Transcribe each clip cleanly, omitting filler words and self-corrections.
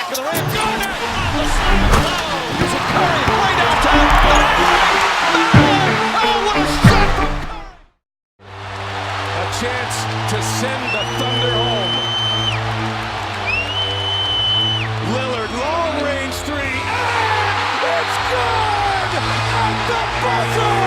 back of the rim. Garnett on the slam. Oh, using Curry way downtown. Oh, what a shot from Curry. A chance to send the Thunder home. Lillard, long range three. And it's good! At the buzzer!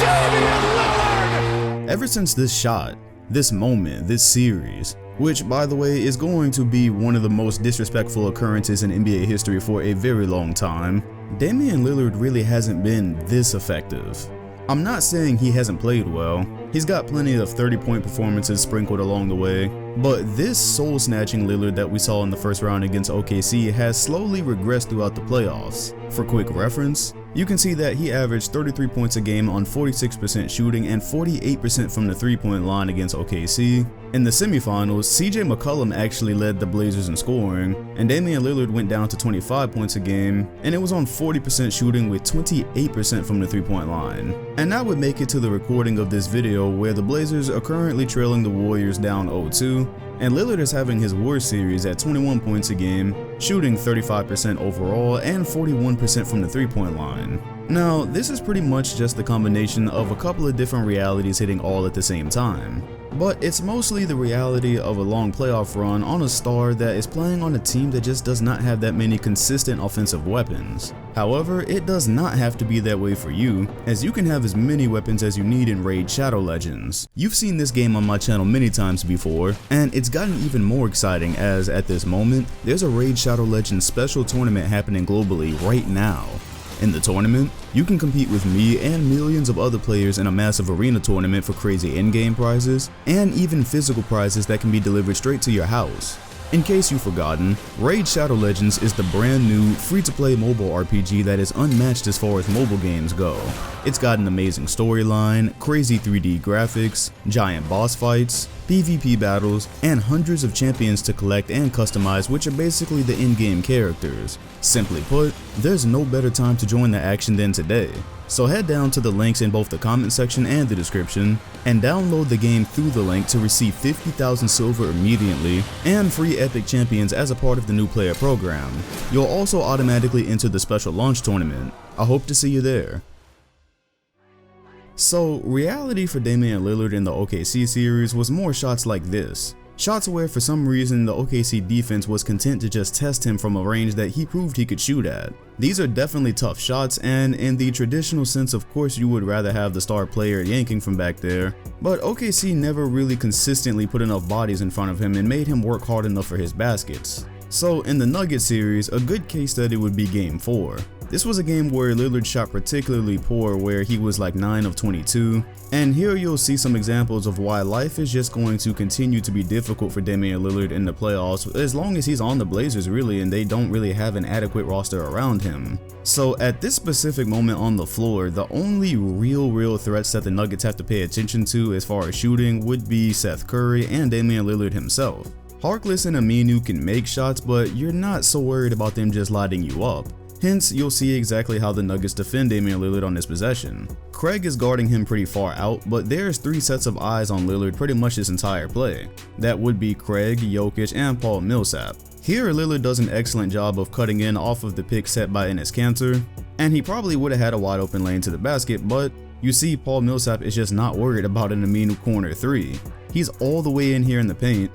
Damian Lillard! Ever since this shot, this moment, this series, which by the way is going to be one of the most disrespectful occurrences in NBA history for a very long time, Damian Lillard really hasn't been this effective. I'm not saying he hasn't played well, he's got plenty of 30-point performances sprinkled along the way, but this soul-snatching Lillard that we saw in the first round against OKC has slowly regressed throughout the playoffs. For quick reference, you can see that he averaged 33 points a game on 46% shooting and 48% from the 3-point line against OKC. In the semifinals, CJ McCollum actually led the Blazers in scoring, and Damian Lillard went down to 25 points a game, and it was on 40% shooting with 28% from the 3-point line. And that would make it to the recording of this video where the Blazers are currently trailing the Warriors down 0-2, and Lillard is having his worst series at 21 points a game, shooting 35% overall and 41% from the 3-point line. Now, this is pretty much just the combination of a couple of different realities hitting all at the same time, but it's mostly the reality of a long playoff run on a star that is playing on a team that just does not have that many consistent offensive weapons. However, it does not have to be that way for you, as you can have as many weapons as you need in Raid Shadow Legends. You've seen this game on my channel many times before, and it's gotten even more exciting as, at this moment, there's a Raid Shadow Legends special tournament happening globally right now. In the tournament, you can compete with me and millions of other players in a massive arena tournament for crazy in-game prizes, and even physical prizes that can be delivered straight to your house. In case you've forgotten, Raid Shadow Legends is the brand new, free-to-play mobile RPG that is unmatched as far as mobile games go. It's got an amazing storyline, crazy 3D graphics, giant boss fights, PvP battles, and hundreds of champions to collect and customize, which are basically the in-game characters. Simply put, there's no better time to join the action than today. So head down to the links in both the comment section and the description, and download the game through the link to receive 50,000 silver immediately, and free epic champions as a part of the new player program. You'll also automatically enter the special launch tournament. I hope to see you there. So, reality for Damian Lillard in the OKC series was more shots like this. Shots where for some reason the OKC defense was content to just test him from a range that he proved he could shoot at. These are definitely tough shots, and in the traditional sense, of course you would rather have the star player yanking from back there, but OKC never really consistently put enough bodies in front of him and made him work hard enough for his baskets. So in the Nuggets series, a good case study would be Game 4. This was a game where Lillard shot particularly poor, where he was like 9 of 22, and here you'll see some examples of why life is just going to continue to be difficult for Damian Lillard in the playoffs as long as he's on the Blazers really and they don't really have an adequate roster around him. So at this specific moment on the floor, the only real threats that the Nuggets have to pay attention to as far as shooting would be Seth Curry and Damian Lillard himself. Harkless and Aminu can make shots, but you're not so worried about them just lighting you up. Hence, you'll see exactly how the Nuggets defend Damian Lillard on this possession. Craig is guarding him pretty far out, but there's 3 sets of eyes on Lillard pretty much this entire play. That would be Craig, Jokic, and Paul Millsap. Here, Lillard does an excellent job of cutting in off of the pick set by Enes Kanter, and he probably would have had a wide open lane to the basket, but you see Paul Millsap is just not worried about an Aminu corner 3. He's all the way in here in the paint.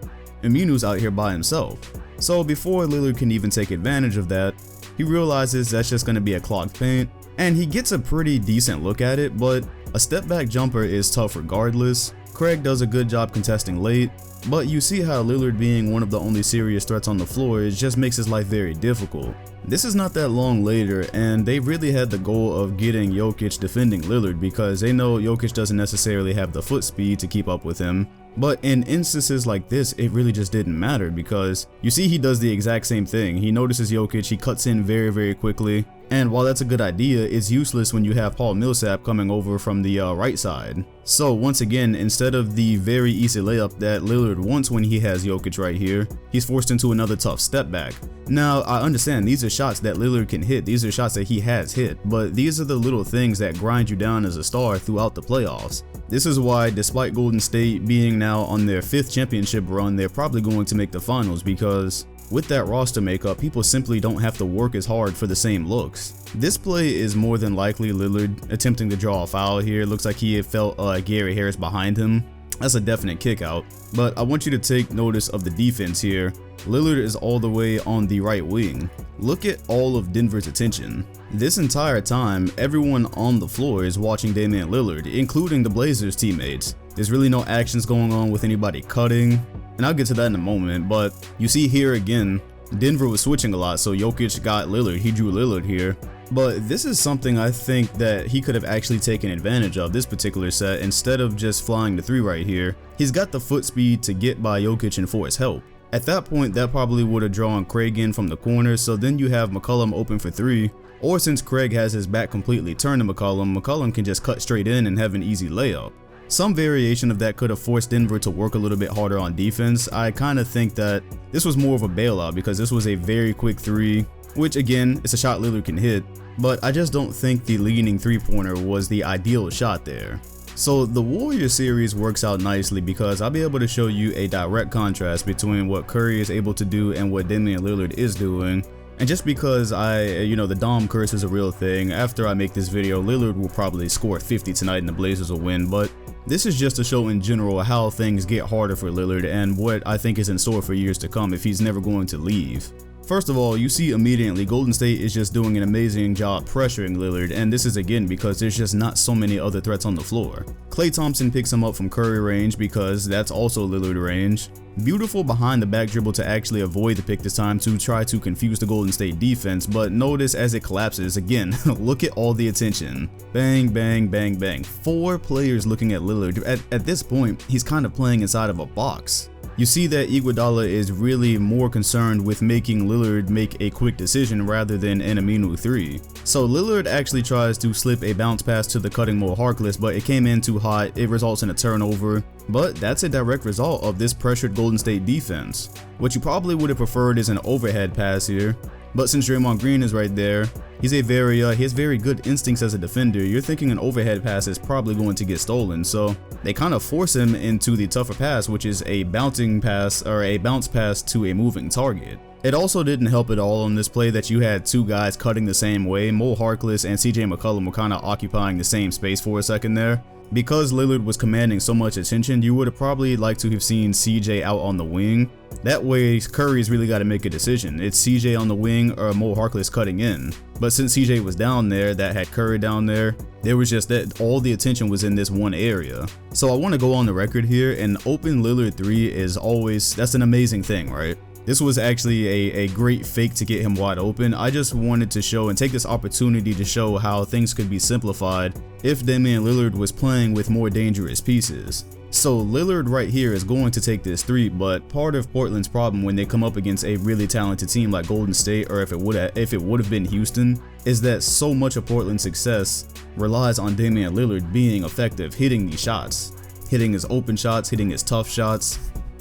Aminu's out here by himself. So before Lillard can even take advantage of that, he realizes that's just going to be a clogged paint, and he gets a pretty decent look at it, but a step back jumper is tough regardless. Craig does a good job contesting late, but you see how Lillard being one of the only serious threats on the floor, it just makes his life very difficult. This is not that long later, and they really had the goal of getting Jokic defending Lillard because they know Jokic doesn't necessarily have the foot speed to keep up with him. But in instances like this, it really just didn't matter because you see he does the exact same thing. He notices Jokic, he cuts in very quickly, and while that's a good idea, it's useless when you have Paul Millsap coming over from the right side. So once again, instead of the very easy layup that Lillard wants when he has Jokic right here, he's forced into another tough step back. Now, I understand these are shots that Lillard can hit, these are shots that he has hit, but these are the little things that grind you down as a star throughout the playoffs. This is why, despite Golden State being now on their 5th championship run, they're probably going to make the finals because With that roster makeup, people simply don't have to work as hard for the same looks. This play is more than likely Lillard attempting to draw a foul here. Looks like he had felt Gary Harris behind him. That's a definite kick out. But I want you to take notice of the defense here. Lillard is all the way on the right wing. Look at all of Denver's attention. This entire time, everyone on the floor is watching Damian Lillard, including the Blazers teammates. There's really no actions going on with anybody cutting, and I'll get to that in a moment, but you see here again, Denver was switching a lot, so Jokic got Lillard, he drew Lillard here. But this is something I think that he could have actually taken advantage of this particular set instead of just flying the 3 right here. He's got the foot speed to get by Jokic and force help. At that point, that probably would have drawn Craig in from the corner, so then you have McCollum open for 3. Or since Craig has his back completely turned to McCollum can just cut straight in and have an easy layup. Some variation of that could have forced Denver to work a little bit harder on defense. I kind of think that this was more of a bailout because this was a very quick 3, which again, it's a shot Lillard can hit, but I just don't think the leaning 3-pointer was the ideal shot there. So the Warriors series works out nicely because I'll be able to show you a direct contrast between what Curry is able to do and what Damian Lillard is doing. And just because the Dom curse is a real thing, after I make this video, Lillard will probably score 50 tonight and the Blazers will win, but this is just to show in general how things get harder for Lillard and what I think is in store for years to come if he's never going to leave. First of all, you see immediately Golden State is just doing an amazing job pressuring Lillard, and this is again because there's just not so many other threats on the floor. Klay Thompson picks him up from Curry range because that's also Lillard range. Beautiful behind the back dribble to actually avoid the pick this time to try to confuse the Golden State defense, but notice as it collapses again, look at all the attention. Bang, bang, bang, bang. 4 players looking at Lillard. At this point, he's kind of playing inside of a box. You see that Iguodala is really more concerned with making Lillard make a quick decision rather than an Aminu 3. So Lillard actually tries to slip a bounce pass to the cutting Mo Harkless, but it came in too hot, it results in a turnover. But that's a direct result of this pressured Golden State defense. What you probably would have preferred is an overhead pass here. But since Draymond Green is right there, he has very good instincts as a defender. You're thinking an overhead pass is probably going to get stolen, so they kind of force him into the tougher pass, which is a bouncing pass or a bounce pass to a moving target. It also didn't help at all on this play that you had 2 guys cutting the same way. Mo Harkless and CJ McCollum were kind of occupying the same space for a second there. Because Lillard was commanding so much attention, you would have probably liked to have seen CJ out on the wing. That way, Curry's really got to make a decision. It's CJ on the wing or Mo Harkless cutting in. But since CJ was down there, that had Curry down there, there was just that all the attention was in this one area. So I want to go on the record here, and open Lillard 3 is always, that's an amazing thing, right? This was actually a great fake to get him wide open. I just wanted to show and take this opportunity to show how things could be simplified if Damian Lillard was playing with more dangerous pieces. So Lillard right here is going to take this 3, but part of Portland's problem when they come up against a really talented team like Golden State, or if it would have been Houston, is that so much of Portland's success relies on Damian Lillard being effective, hitting these shots, hitting his open shots, hitting his tough shots.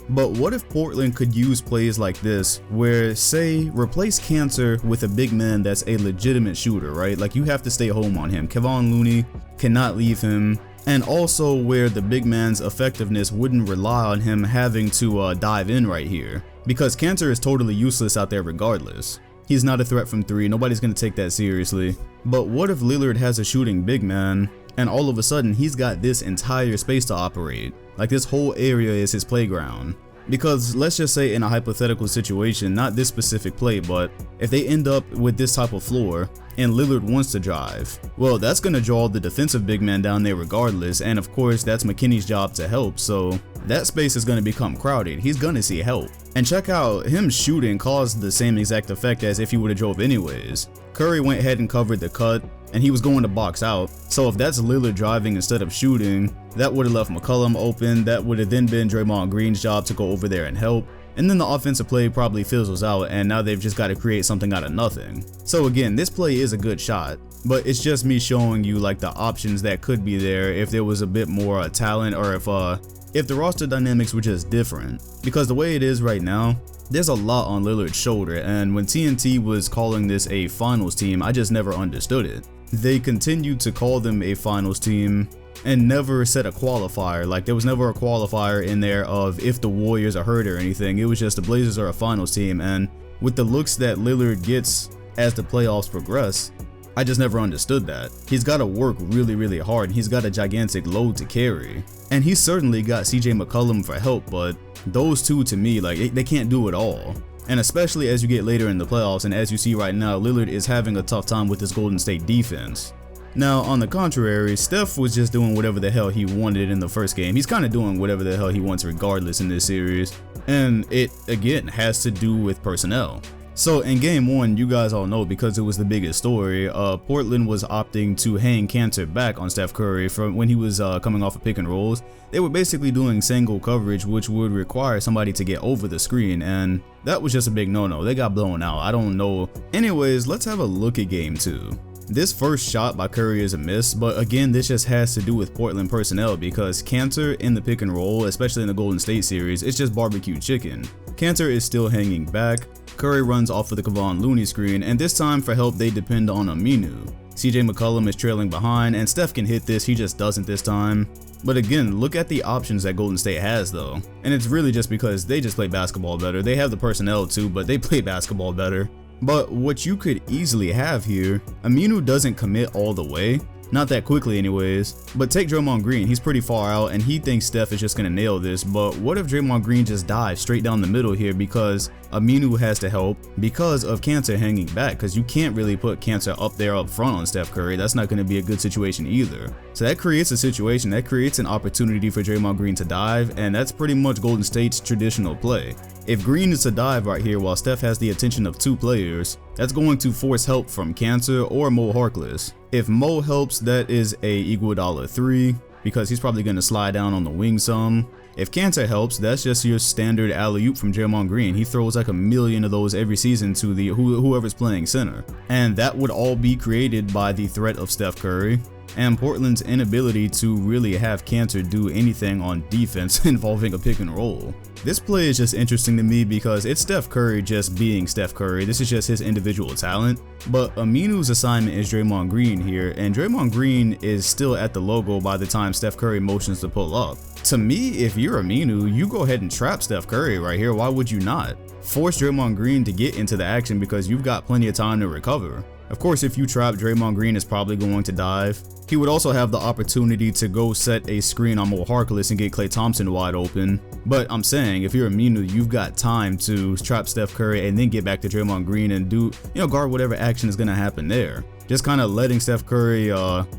But what if Portland could use plays like this where, say, replace Cantor with a big man that's a legitimate shooter, right? Like, you have to stay home on him. Kevon Looney cannot leave him. And also where the big man's effectiveness wouldn't rely on him having to dive in right here. Because Cantor is totally useless out there regardless. He's not a threat from 3, nobody's going to take that seriously. But what if Lillard has a shooting big man, and all of a sudden he's got this entire space to operate? Like, this whole area is his playground. Because let's just say in a hypothetical situation, not this specific play, but if they end up with this type of floor and Lillard wants to drive, well, that's going to draw the defensive big man down there regardless, and of course that's McKinney's job to help, so that space is going to become crowded. He's going to see help. And check out, him shooting caused the same exact effect as if he would have drove anyways. Curry went ahead and covered the cut, and he was going to box out. So if that's Lillard driving instead of shooting, that would have left McCollum open. That would have then been Draymond Green's job to go over there and help. And then the offensive play probably fizzles out, and now they've just got to create something out of nothing. So again, this play is a good shot, but it's just me showing you like the options that could be there if there was a bit more talent, or if the roster dynamics were just different. Because the way it is right now, there's a lot on Lillard's shoulder, and when TNT was calling this a finals team, I just never understood it. They continued to call them a finals team and never set a qualifier. Like, there was never a qualifier in there of if the Warriors are hurt or anything. It was just the Blazers are a finals team, and with the looks that Lillard gets as the playoffs progress, I just never understood that. He's got to work really hard, and he's got a gigantic load to carry. And he's certainly got CJ McCollum for help, but those two to me, like, they can't do it all. And especially as you get later in the playoffs, and as you see right now, Lillard is having a tough time with this Golden State defense. Now, on the contrary, Steph was just doing whatever the hell he wanted in the first game. He's kind of doing whatever the hell he wants regardless in this series. And it, again, has to do with personnel. So in game 1, you guys all know, because it was the biggest story, Portland was opting to hang Cantor back on Steph Curry from when he was coming off of pick and rolls. They were basically doing single coverage, which would require somebody to get over the screen, and that was just a big no-no. They got blown out. I don't know. Anyways, let's have a look at game 2. This first shot by Curry is a miss, but again, this just has to do with Portland personnel, because Cantor in the pick and roll, especially in the Golden State series, it's just barbecue chicken. Cantor is still hanging back. Curry runs off of the Kevon Looney screen, and this time for help they depend on Aminu. CJ McCollum is trailing behind, and Steph can hit this, he just doesn't this time. But again, look at the options that Golden State has though, and it's really just because they just play basketball better. They have the personnel too, but they play basketball better. But what you could easily have here, Aminu doesn't commit all the way. Not that quickly anyways, but take Draymond Green. He's pretty far out and he thinks Steph is just gonna nail this, but what if Draymond Green just dives straight down the middle here because Aminu has to help because of Cantor hanging back, because you can't really put Cantor up there up front on Steph Curry. That's not gonna be a good situation either. So that creates a situation, that creates an opportunity for Draymond Green to dive, and that's pretty much Golden State's traditional play. If Green is to dive right here while Steph has the attention of 2 players, that's going to force help from Cantor or Mo Harkless. If Mo helps, that is a Iguodala 3, because he's probably going to slide down on the wing some. If Cantor helps, that's just your standard alley-oop from Draymond Green. He throws like a million of those every season to the whoever's playing center. And that would all be created by the threat of Steph Curry and Portland's inability to really have Cantor do anything on defense involving a pick and roll. This play is just interesting to me because it's Steph Curry just being Steph Curry. This is just his individual talent. But Aminu's assignment is Draymond Green here, and Draymond Green is still at the logo by the time Steph Curry motions to pull up. To me, if you're Aminu, you go ahead and trap Steph Curry right here. Why would you not? Force Draymond Green to get into the action because you've got plenty of time to recover. Of course, if you trap, Draymond Green is probably going to dive. He would also have the opportunity to go set a screen on Mo Harkless and get Klay Thompson wide open. But I'm saying, if you're Aminu, you've got time to trap Steph Curry and then get back to Draymond Green and do, guard whatever action is going to happen there. Just kind of letting Steph Curry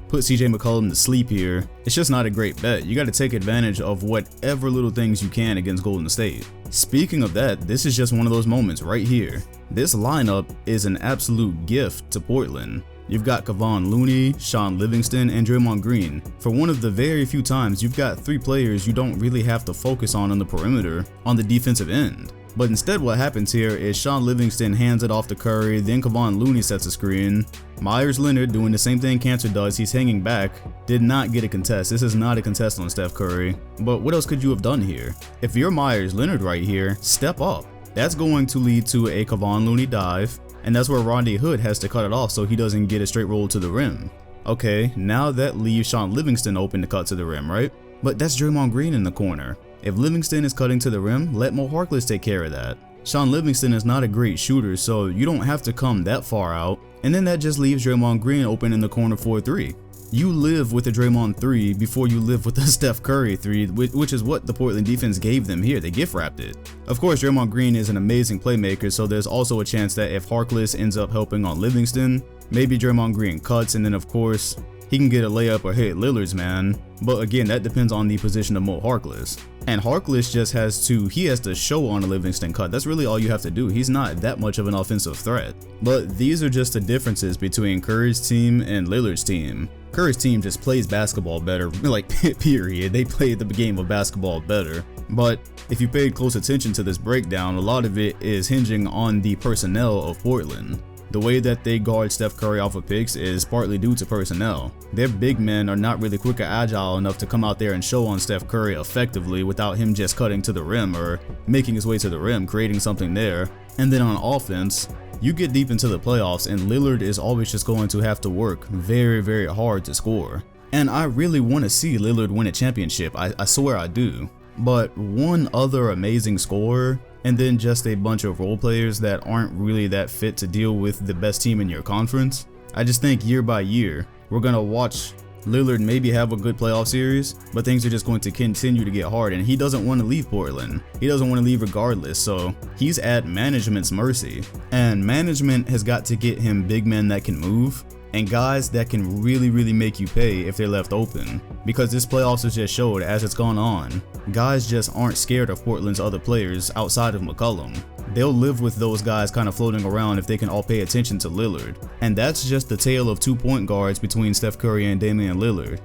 put CJ McCollum to sleep here, it's just not a great bet. You got to take advantage of whatever little things you can against Golden State. Speaking of that, this is just one of those moments right here. This lineup is an absolute gift to Portland. You've got Kevon Looney, Sean Livingston, and Draymond Green. For one of the very few times, you've got 3 players you don't really have to focus on the perimeter on the defensive end. But instead what happens here is Sean Livingston hands it off to Curry, then Kevon Looney sets a screen. Myers Leonard, doing the same thing Cantor does, he's hanging back, did not get a contest. This is not a contest on Steph Curry. But what else could you have done here? If you're Myers Leonard right here, step up. That's going to lead to a Kevon Looney dive, and that's where Rodney Hood has to cut it off so he doesn't get a straight roll to the rim. Okay, now that leaves Sean Livingston open to cut to the rim, right? But that's Draymond Green in the corner. If Livingston is cutting to the rim, let Mo Harkless take care of that. Sean Livingston is not a great shooter, so you don't have to come that far out, and then that just leaves Draymond Green open in the corner for a 3. You live with a Draymond 3 before you live with a Steph Curry 3, which is what the Portland defense gave them here. They gift wrapped it. Of course, Draymond Green is an amazing playmaker, so there's also a chance that if Harkless ends up helping on Livingston, maybe Draymond Green cuts, and then of course, he can get a layup or hit Lillard's man. But again, that depends on the position of Mo Harkless. And Harkless just has to show on a Livingston cut. That's really all you have to do. He's not that much of an offensive threat. But these are just the differences between Curry's team and Lillard's team. Curry's team just plays basketball better, like period. They play the game of basketball better. But if you paid close attention to this breakdown, a lot of it is hinging on the personnel of Portland. The way that they guard Steph Curry off of picks is partly due to personnel. Their big men are not really quick or agile enough to come out there and show on Steph Curry effectively without him just cutting to the rim or making his way to the rim, creating something there. And then on offense, you get deep into the playoffs and Lillard is always just going to have to work very, very hard to score. And I really want to see Lillard win a championship, I swear I do. But one other amazing scorer, and then just a bunch of role players that aren't really that fit to deal with the best team in your conference. I just think year by year, we're gonna watch Lillard maybe have a good playoff series, but things are just going to continue to get hard, and he doesn't want to leave Portland. He doesn't want to leave regardless, so he's at management's mercy. And management has got to get him big men that can move, and guys that can really make you pay if they're left open. Because this playoffs has just showed, as it's gone on, guys just aren't scared of Portland's other players outside of McCollum. They'll live with those guys kind of floating around if they can all pay attention to Lillard. And that's just the tale of 2 point guards between Steph Curry and Damian Lillard.